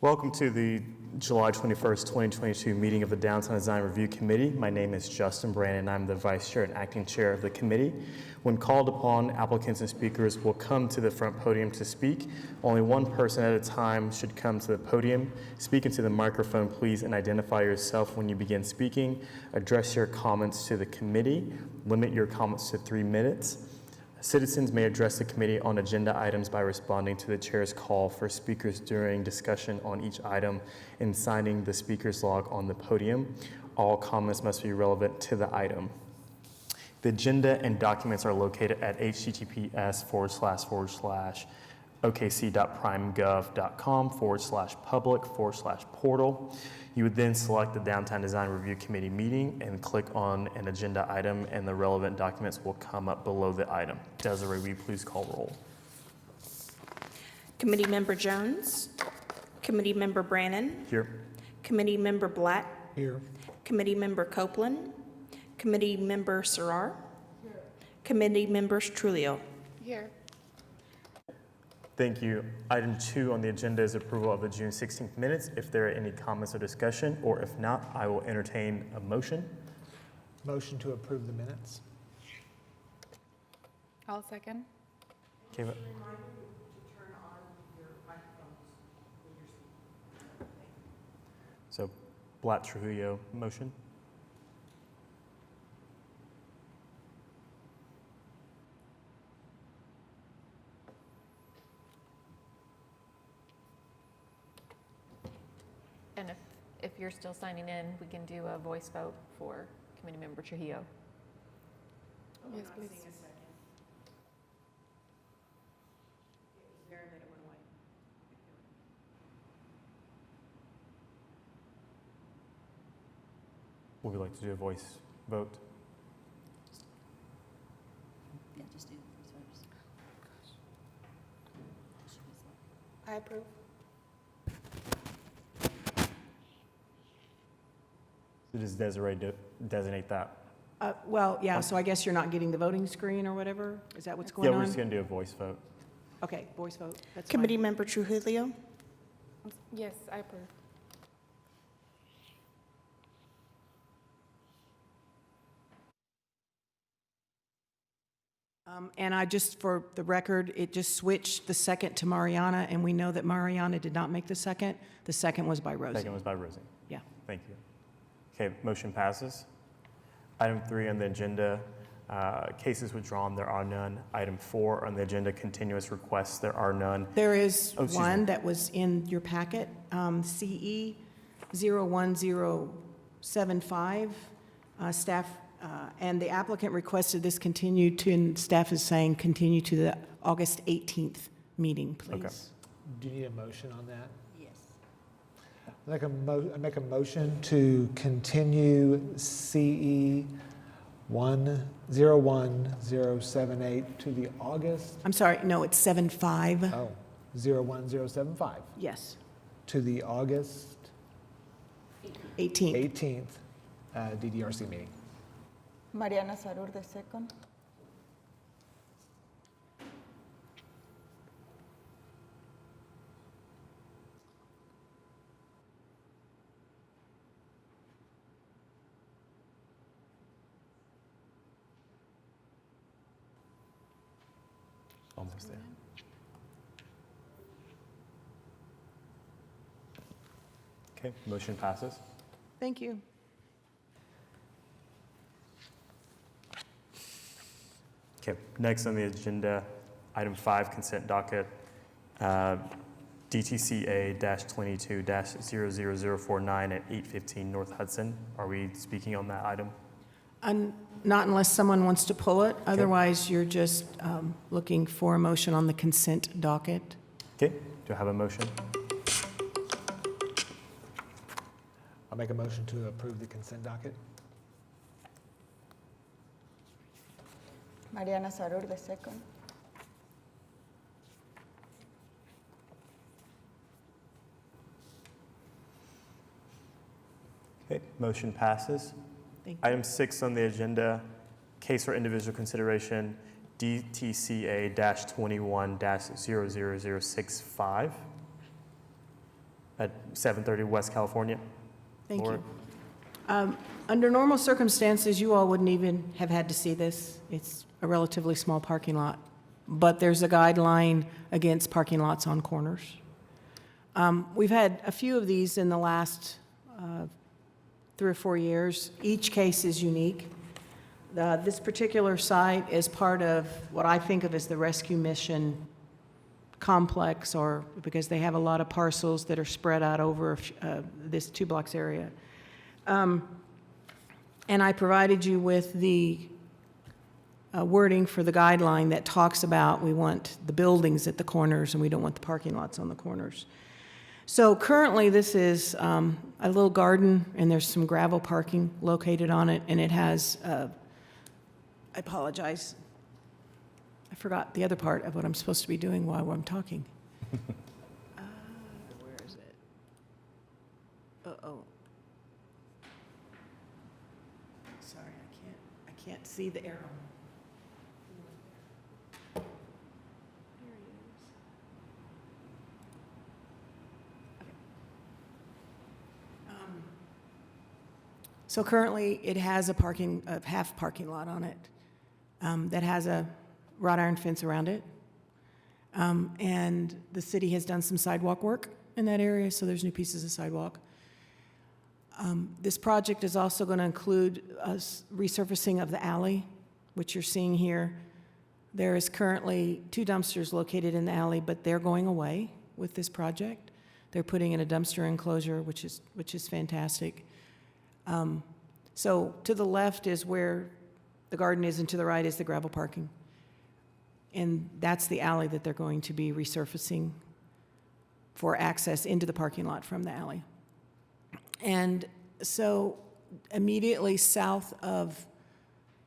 Welcome to the July 21st, 2022 meeting of the Downtown Design Review Committee. My name is Justin Brandon. I'm the Vice Chair and Acting Chair of the committee. When called upon, applicants and speakers will come to the front podium to speak. Only one person at a time should come to the podium. Speak into the microphone, please, and identify yourself when you begin speaking. Address your comments to the committee. Limit your comments to 3 minutes. Citizens may address the committee on agenda items by responding to the chair's call for speakers during discussion on each item and signing the speaker's log on the podium. All comments must be relevant to the item. The agenda and documents are located at https://okc.primegov.com/public/portal. You would then select the Downtown Design Review Committee meeting and click on an agenda item, and the relevant documents will come up below the item. Desiree, will you please call roll? Committee Member Jones. Committee Member Brannon. Here. Committee Member Black. Here. Committee Member Copeland. Committee Member Serrar. Here. Committee Members Trujillo. Here. Thank you. Item 2 on the agenda is approval of the June 16th minutes. If there are any comments or discussion, or if not, I will entertain a motion. Motion to approve the minutes. I'll second. Okay, so Black Trujillo, motion. And if you're still signing in, we can do a voice vote for Committee Member Trujillo. Yes, please. Would we like to do a voice vote? Yeah, just do the first. I approve. So does Desiree designate that? Well, yeah, so I guess you're not getting the voting screen or whatever? Is that what's going on? Yeah, we're just going to do a voice vote. Okay, voice vote, that's fine. Committee Member Trujillo. Yes, I approve. And I just, for the record, it just switched the second to Mariana, and we know that Mariana did not make the second. The second was by Rosie. Second was by Rosie. Yeah. Thank you. Okay, motion passes. Item 3 on the agenda, cases withdrawn, there are none. Item 4 on the agenda, continuous requests, there are none. There is Oh, excuse one me. that was in your packet, CE 01075, staff, and the applicant requested this continue to, and staff is saying continue to the August 18th meeting, please. Okay. Do you need a motion on that? Yes. I make a motion to continue CE 101078 to the August, I'm sorry, no, it's 75. 01075 Yes, to the August 18th. 18th DDRC meeting. Mariana Sarur, the second. Almost there. Okay, motion passes. Thank you. Okay, next on the agenda, item 5, consent docket, DTCA-22-00049 at 815 North Hudson. Are we speaking on that item? Not unless someone wants to pull it. Otherwise, you're just looking for a motion on the consent docket. Okay, do I have a motion? I'll make a motion to approve the consent docket. Mariana Sarur, the second. Okay, motion passes. Thank you. Item 6 on the agenda, case for individual consideration, DTCA-21-00065. at 730 West California. Thank Laura? you. Under normal circumstances, you all wouldn't even have had to see this. It's a relatively small parking lot, but there's a guideline against parking lots on corners. We've had a few of these in the last 3 or 4 years. Each case is unique. This particular site is part of what I think of as the rescue mission complex, or because they have a lot of parcels that are spread out over this 2 blocks area. And I provided you with the wording for the guideline that talks about we want the buildings at the corners and we don't want the parking lots on the corners. So currently this is a little garden and there's some gravel parking located on it, and it has, I apologize, I forgot the other part of what I'm supposed to be doing while I'm talking. Where is it? Uh-oh. Sorry, I can't see the arrow. There he is. Okay. So currently, it has a half parking lot on it that has a wrought iron fence around it. And the city has done some sidewalk work in that area, so there's new pieces of sidewalk. This project is also going to include resurfacing of the alley, which you're seeing here. There is currently 2 dumpsters located in the alley, but they're going away with this project. They're putting in a dumpster enclosure, which is fantastic. So to the left is where the garden is, and to the right is the gravel parking. And that's the alley that they're going to be resurfacing for access into the parking lot from the alley. And so immediately south of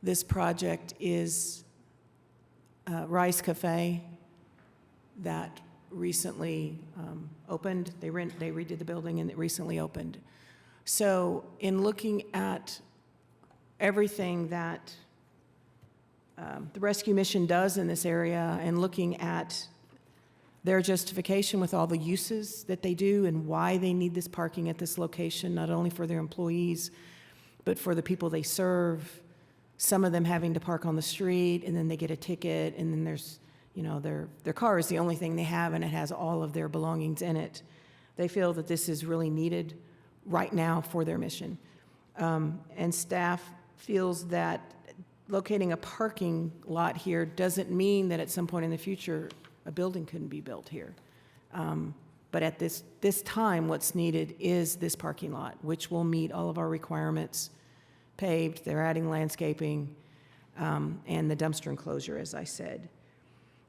this project is Rice Cafe that recently opened. They redid the building and it recently opened. So in looking at everything that the rescue mission does in this area and looking at their justification with all the uses that they do and why they need this parking at this location, not only for their employees, but for the people they serve, some of them having to park on the street, and then they get a ticket, and then there's, their car is the only thing they have, and it has all of their belongings in it. They feel that this is really needed right now for their mission. And staff feels that locating a parking lot here doesn't mean that at some point in the future a building couldn't be built here. But at this time, what's needed is this parking lot, which will meet all of our requirements, paved, they're adding landscaping, and the dumpster enclosure, as I said.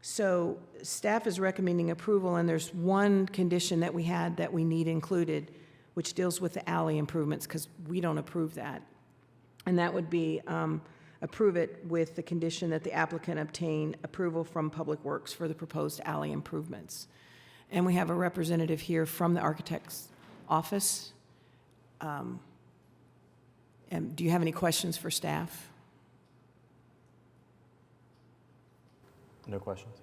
So staff is recommending approval, and there's one condition that we had that we need included, which deals with the alley improvements, because we don't approve that. And that would be approve it with the condition that the applicant obtain approval from Public Works for the proposed alley improvements. And we have a representative here from the architect's office. And do you have any questions for staff? No questions.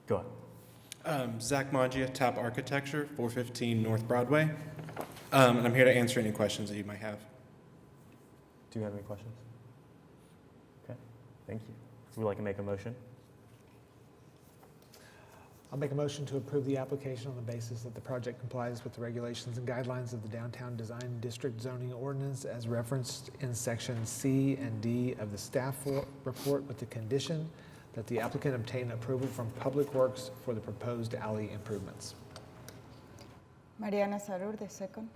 Go ahead. Zach Maggia, Tap Architecture, 415 North Broadway. And I'm here to answer any questions that you might have. Do you have any questions? Okay, thank you. Would you like to make a motion? I'll make a motion to approve the application on the basis that the project complies with the regulations and guidelines of the Downtown Design District Zoning Ordinance as referenced in Section C and D of the staff report, with the condition that the applicant obtain approval from Public Works for the proposed alley improvements. Mariana Sarur, the second.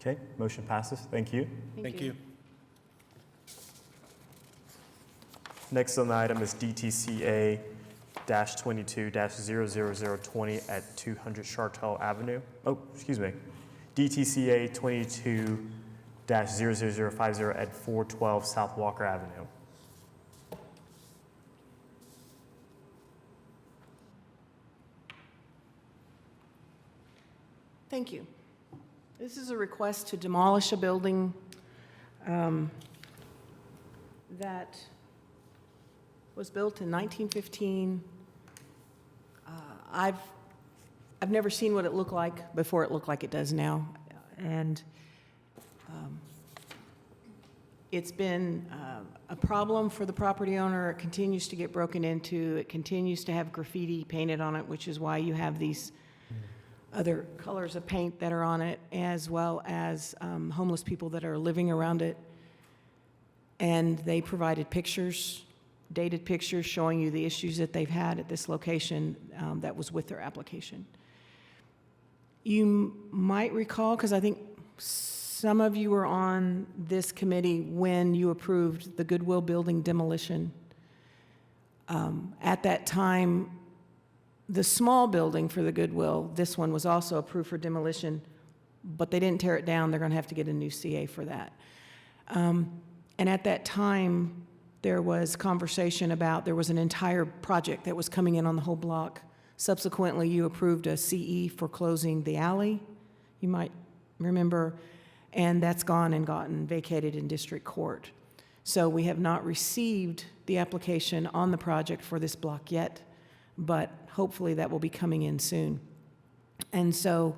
Okay, motion passes. Thank you. Thank you. Next on the item is DTCA-22-00020 at 200 Chartel Avenue. Oh, excuse me. DTCA 22-00050 at 412 South Walker Avenue. Thank you. This is a request to demolish a building that was built in 1915. I've never seen what it looked like before it looked like it does now. And it's been a problem for the property owner. It continues to get broken into. It continues to have graffiti painted on it, which is why you have these other colors of paint that are on it, as well as homeless people that are living around it. And they provided pictures, dated pictures showing you the issues that they've had at this location that was with their application. You might recall, because I think some of you were on this committee when you approved the Goodwill building demolition. At that time, the small building for the Goodwill, this one was also approved for demolition, but they didn't tear it down. They're going to have to get a new CA for that. And at that time, there was conversation about there was an entire project that was coming in on the whole block. Subsequently, you approved a CE for closing the alley, you might remember, and that's gone and gotten vacated in district court. So we have not received the application on the project for this block yet, but hopefully that will be coming in soon. And so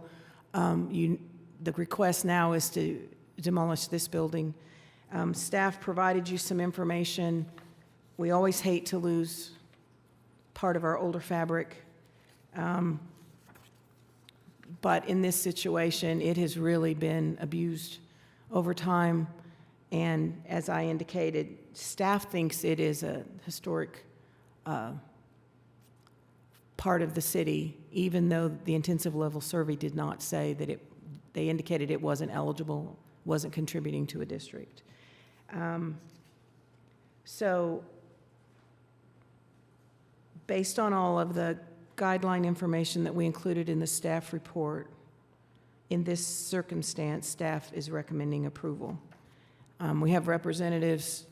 the request now is to demolish this building. Staff provided you some information. We always hate to lose part of our older fabric. But in this situation, it has really been abused over time. And as I indicated, staff thinks it is a historic part of the city, even though the intensive level survey did not say that they indicated it wasn't eligible, wasn't contributing to a district. So based on all of the guideline information that we included in the staff report, in this circumstance, staff is recommending approval. We have representatives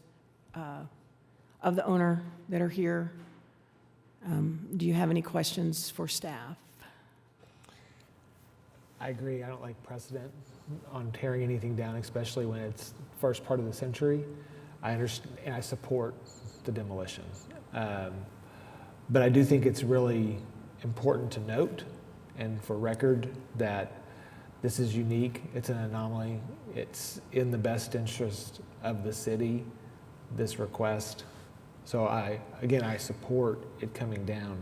of the owner that are here. Do you have any questions for staff? I agree. I don't like precedent on tearing anything down, especially when it's first part of the century. I understand, and I support the demolition. But I do think it's really important to note and for record that this is unique. It's an anomaly. It's in the best interest of the city, this request. So I support it coming down,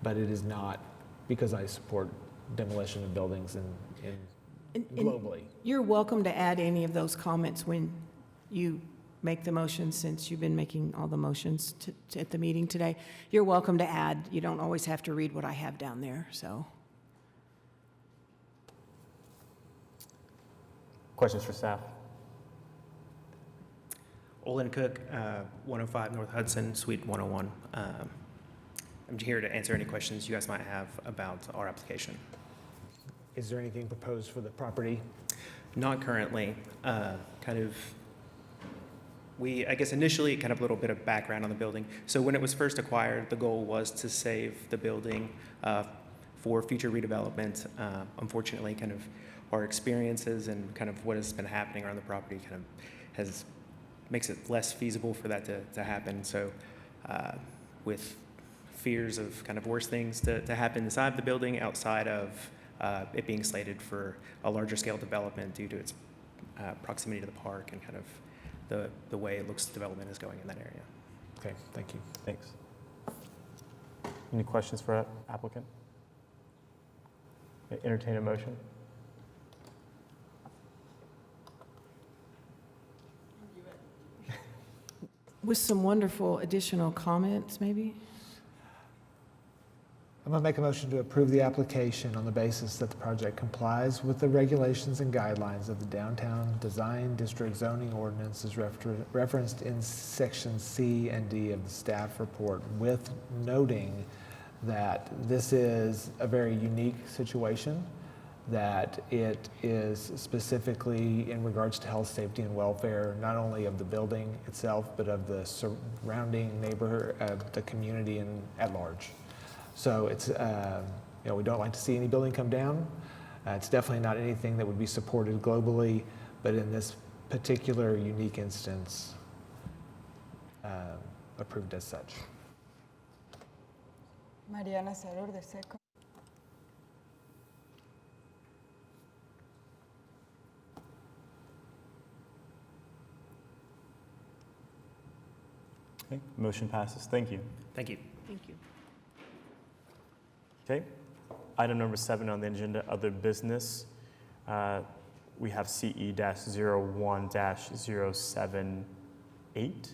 but it is not because I support demolition of buildings in globally. You're welcome to add any of those comments when you make the motion, since you've been making all the motions at the meeting today. You're welcome to add. You don't always have to read what I have down there, so. Questions for staff? Olin Cook, 105 North Hudson, Suite 101. I'm here to answer any questions you guys might have about our application. Is there anything proposed for the property? Not currently. I guess initially, kind of a little bit of background on the building. So when it was first acquired, the goal was to save the building for future redevelopment. Unfortunately, kind of our experiences and kind of what has been happening around the property kind of makes it less feasible for that to happen. So with fears of kind of worse things to happen inside the building outside of it being slated for a larger scale development due to its proximity to the park and kind of the way it looks development is going in that area. Okay, thank you. Thanks. Any questions for applicant? Entertain a motion. With some wonderful additional comments, maybe? I'm going to make a motion to approve the application on the basis that the project complies with the regulations and guidelines of the Downtown Design District Zoning Ordinance as referenced in Section C and D of the staff report, with noting that this is a very unique situation, that it is specifically in regards to health, safety, and welfare, not only of the building itself, but of the surrounding neighborhood, the community at large. So it's, we don't like to see any building come down. It's definitely not anything that would be supported globally, but in this particular unique instance, approved as such. Mariana Sarur de Seco. Okay, motion passes. Thank you. Thank you. Thank you. Okay, item number 7 on the agenda, other business. We have CE-01-078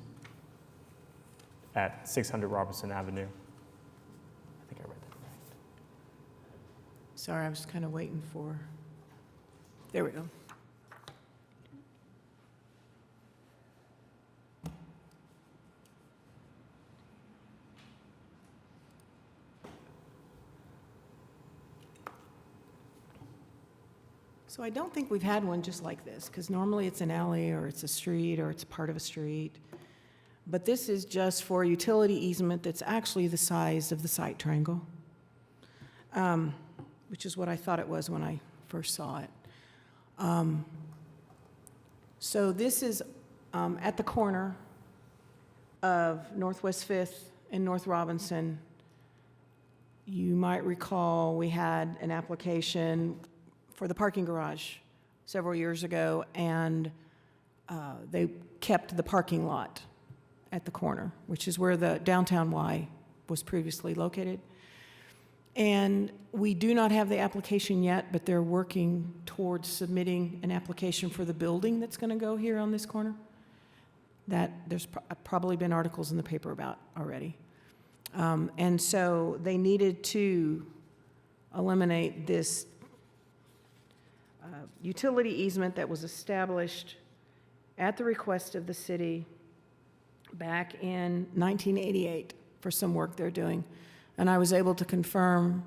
at 600 Robertson Avenue. I think I read that right. Sorry, I was kind of waiting for, there we go. So I don't think we've had one just like this, because normally it's an alley, or it's a street, or it's part of a street. But this is just for a utility easement that's actually the size of the site triangle, which is what I thought it was when I first saw it. So this is at the corner of Northwest 5th and North Robinson. You might recall we had an application for the parking garage several years ago, and they kept the parking lot at the corner, which is where the downtown Y was previously located. And we do not have the application yet, but they're working towards submitting an application for the building that's going to go here on this corner. That there's probably been articles in the paper about already. And so they needed to eliminate this utility easement that was established at the request of the city back in 1988 for some work they're doing. And I was able to confirm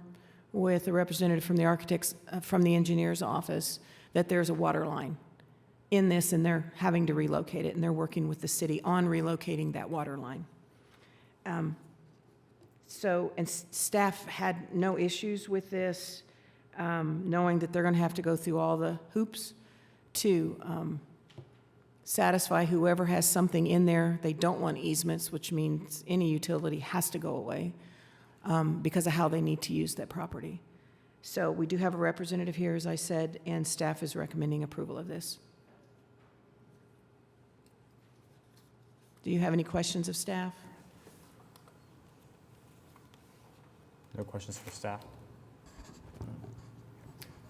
with a representative from the architects, from the engineer's office, that there's a water line in this, and they're having to relocate it, and they're working with the city on relocating that water line. And staff had no issues with this, knowing that they're going to have to go through all the hoops to satisfy whoever has something in there. They don't want easements, which means any utility has to go away because of how they need to use that property. So we do have a representative here, as I said, and staff is recommending approval of this. Do you have any questions of staff? No questions for staff?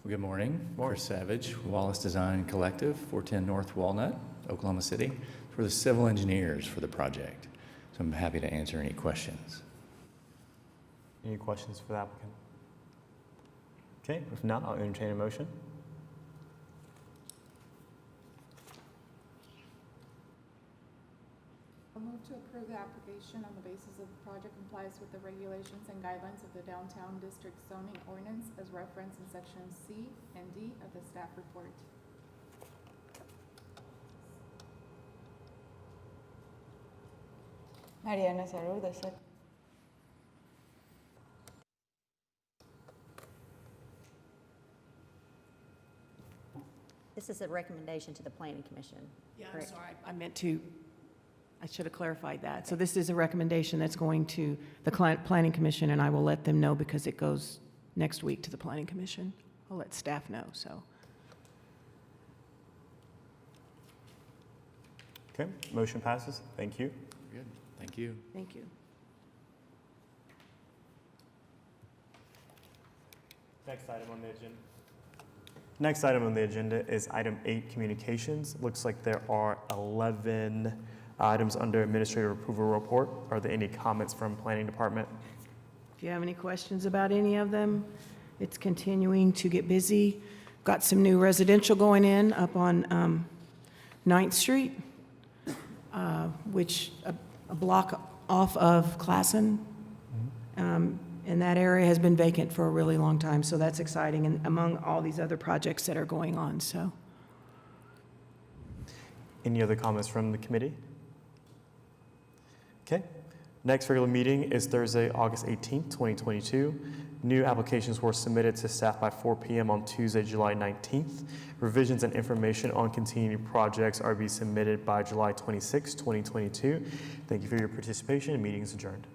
Good morning. Chris Savage, Wallace Design Collective, 410 North Walnut, Oklahoma City, for the civil engineers for the project. So I'm happy to answer any questions. Any questions for the applicant? Okay, if not, I'll entertain a motion. I'll move to approve the application on the basis of the project complies with the regulations and guidelines of the Downtown District Zoning Ordinance as referenced in sections C and D of the staff report. Mariana Sarur de Seco. This is a recommendation to the Planning Commission. Yeah, I'm correct? sorry. I should have clarified that. So this is a recommendation that's going to the Planning Commission, and I will let them know because it goes next week to the Planning Commission. I'll let staff know, so. Okay, motion passes. Thank you. Good. Thank you. Thank you. Next item on the agenda. Next item on the agenda is item 8, communications. Looks like there are 11 items under administrative approval report. Are there any comments from planning department? If you have any questions about any of them, it's continuing to get busy. Got some new residential going in up on 9th Street, which a block off of Classen. And that area has been vacant for a really long time, so that's exciting, and among all these other projects that are going on, so. Any other comments from the committee? Okay. Next regular meeting is Thursday, August 18th, 2022. New applications were submitted to staff by 4 p.m. on Tuesday, July 19th. Revisions and information on continuing projects are to be submitted by July 26, 2022. Thank you for your participation. Meeting is adjourned.